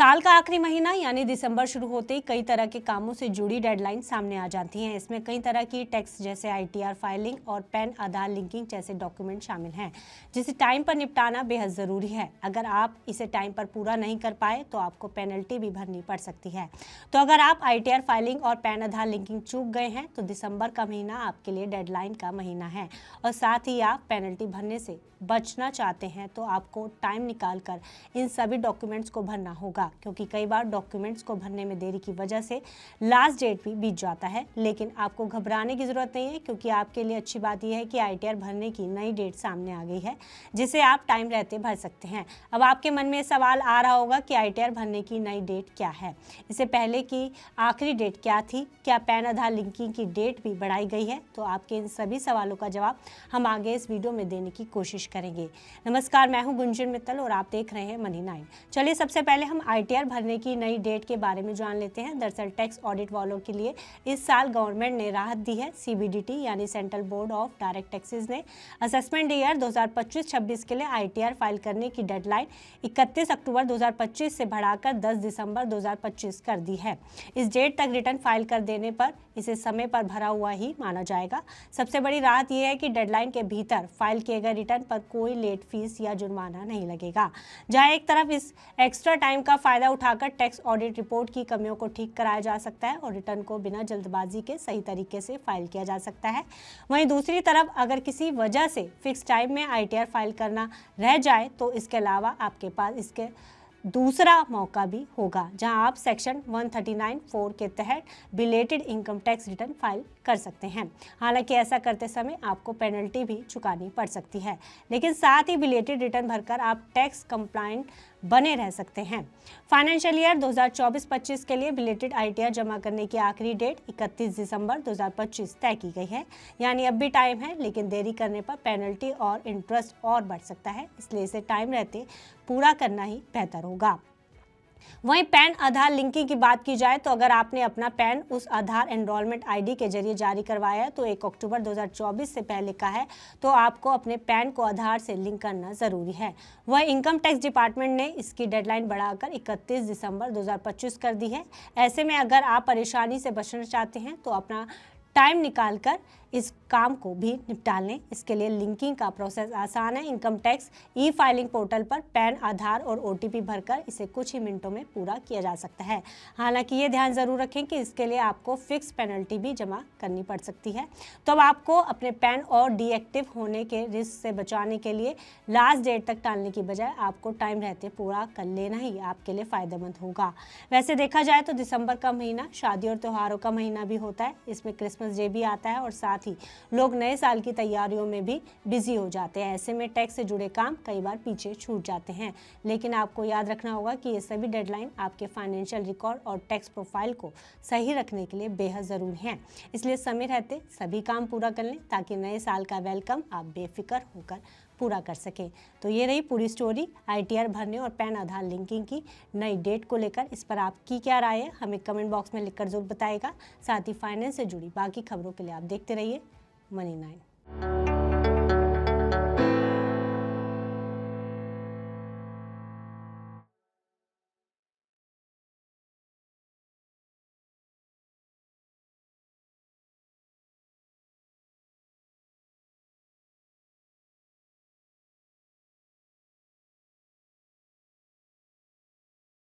साल का आखिरी महीना यानी दिसंबर शुरू होते ही कई तरह के कामों से जुड़ी डेडलाइन सामने आ जाती हैं। इसमें कई तरह की टैक्स जैसे आईटीआर फाइलिंग और पैन आधार लिंकिंग जैसे डॉक्यूमेंट शामिल हैं, जिसे टाइम पर निपटाना बेहद ज़रूरी है। अगर आप इसे टाइम पर पूरा नहीं कर पाए तो आपको पेनल्टी भी भरनी पड़ सकती है। तो अगर आप आईटीआर फाइलिंग और पैन आधार लिंकिंग चूक गए हैं तो दिसंबर का महीना आपके लिए डेडलाइन का महीना है, और साथ ही आप पेनल्टी भरने से बचना चाहते हैं तो आपको टाइम निकाल कर इन सभी डॉक्यूमेंट्स को भरना होगा, क्योंकि कई बार डॉक्यूमेंट्स को भरने में देरी की वजह से लास्ट डेट भी बीत जाता है। लेकिन आपको घबराने की ज़रूरत नहीं है, क्योंकि आपके लिए अच्छी बात यह है कि आईटीआर भरने की नई डेट सामने आ गई है, जिसे आप टाइम रहते भर सकते हैं। अब आपके मन में सवाल आ रहा होगा कि आईटीआर भरने की नई डेट क्या है, इससे पहले की आखिरी डेट क्या थी, क्या पैन आधार लिंकिंग की डेट भी बढ़ाई गई है? तो आपके इन सभी सवालों का जवाब हम आगे इस वीडियो में देने की कोशिश करेंगे। नमस्कार, मैं हूं गुंजन मित्तल और आप देख रहे हैं मनी 9। चलिए सबसे पहले हम आईटीआर भरने की नई डेट के बारे में जान लेते हैं। दरअसल टैक्स ऑडिट वालों के लिए इस साल गवर्नमेंट ने राहत दी है। सीबीडीटी यानी central board of direct taxes ने असेसमेंट ईयर 2025-26 के लिए आईटीआर फाइल करने की डेडलाइन 31 अक्टूबर 2025 से बढ़ाकर 10 दिसंबर 2025 कर दी है। इस डेट तक रिटर्न फाइल कर देने पर इसे समय पर भरा हुआ ही माना जाएगा। सबसे बड़ी राहत यह है कि डेडलाइन के भीतर फाइल किए गए रिटर्न पर कोई लेट फीस या जुर्माना नहीं लगेगा। जहां एक तरफ इस एक्स्ट्रा टाइम का फायदा उठाकर टैक्स ऑडिट रिपोर्ट की कमियों को ठीक कराया जा सकता है और रिटर्न को बिना जल्दबाजी के सही तरीके से फाइल किया जा सकता है। वहीं दूसरी तरफ अगर किसी वजह से फिक्स टाइम में आईटीआर फाइल करना रह जाए तो इसके अलावा आपके पास इसके दूसरा मौका भी होगा, जहां आप सेक्शन 139(4) के तहत belated income tax return file कर सकते हैं। हालांकि ऐसा करते समय आपको पेनल्टी भी चुकानी पड़ सकती है, लेकिन साथ ही बिलेटेड रिटर्न भरकर आप टैक्स कंप्लायंट बने रह सकते हैं। फाइनेंशियल ईयर 2024-25 के लिए बिलेटेड आईटीआर जमा करने की आखिरी डेट 31 दिसंबर 2025 तय की गई है, यानी अब भी टाइम है, लेकिन देरी करने पर पेनल्टी और इंटरेस्ट और बढ़ सकता है, इसलिए इसे टाइम रहते पूरा करना ही बेहतर होगा। वहीं पैन आधार लिंकिंग की बात की जाए तो अगर आपने अपना पैन उस आधार एनरोलमेंट आईडी के जरिए जारी करवाया है तो 1 अक्टूबर 2024 से पहले का है तो आपको अपने पैन को आधार से लिंक करना ज़रूरी है। वह इनकम टैक्स डिपार्टमेंट ने इसकी डेडलाइन बढ़ाकर 31 दिसंबर 2025 कर दी है। ऐसे में अगर आप परेशानी से बचना चाहते हैं तो अपना टाइम निकालकर इस काम को भी निपटा लें। इसके लिए लिंकिंग का प्रोसेस आसान है। Income tax e filing portal पर पैन आधार और ओटीपी भरकर इसे कुछ ही मिनटों में पूरा किया जा सकता है। हालांकि ये ध्यान ज़रूर रखें कि इसके लिए आपको फिक्स पेनल्टी भी जमा करनी पड़ सकती है। तो अब आपको अपने पैन और डीएक्टिव होने के रिस्क से बचाने के लिए लास्ट डेट तक टालने की बजाय आपको टाइम रहते पूरा कर लेना ही आपके लिए फ़ायदेमंद होगा। वैसे देखा जाए तो दिसंबर का महीना शादी और त्योहारों का महीना भी होता है। इसमें क्रिसमस डे भी आता है और साथ ही लोग नए साल की तैयारियों में भी बिजी हो जाते हैं। ऐसे में टैक्स से जुड़े काम कई बार पीछे छूट जाते हैं, लेकिन आपको याद रखना होगा कि ये सभी डेडलाइन आपके फाइनेंशियल रिकॉर्ड और टैक्स प्रोफाइल को सही रखने के लिए बेहद ज़रूरी हैं। इसलिए समय रहते सभी काम पूरा कर लें ताकि नए साल का वेलकम आप बेफिक्र होकर पूरा कर सकें। तो ये रही पूरी स्टोरी आईटीआर भरने और पैन आधार लिंकिंग की नई डेट को लेकर। इस पर आपकी क्या राय है हमें कमेंट बॉक्स में लिखकर जरूर बताइएगा। साथ ही फाइनेंस से जुड़ी बाकी खबरों के लिए आप देखते रहिए मनी 9।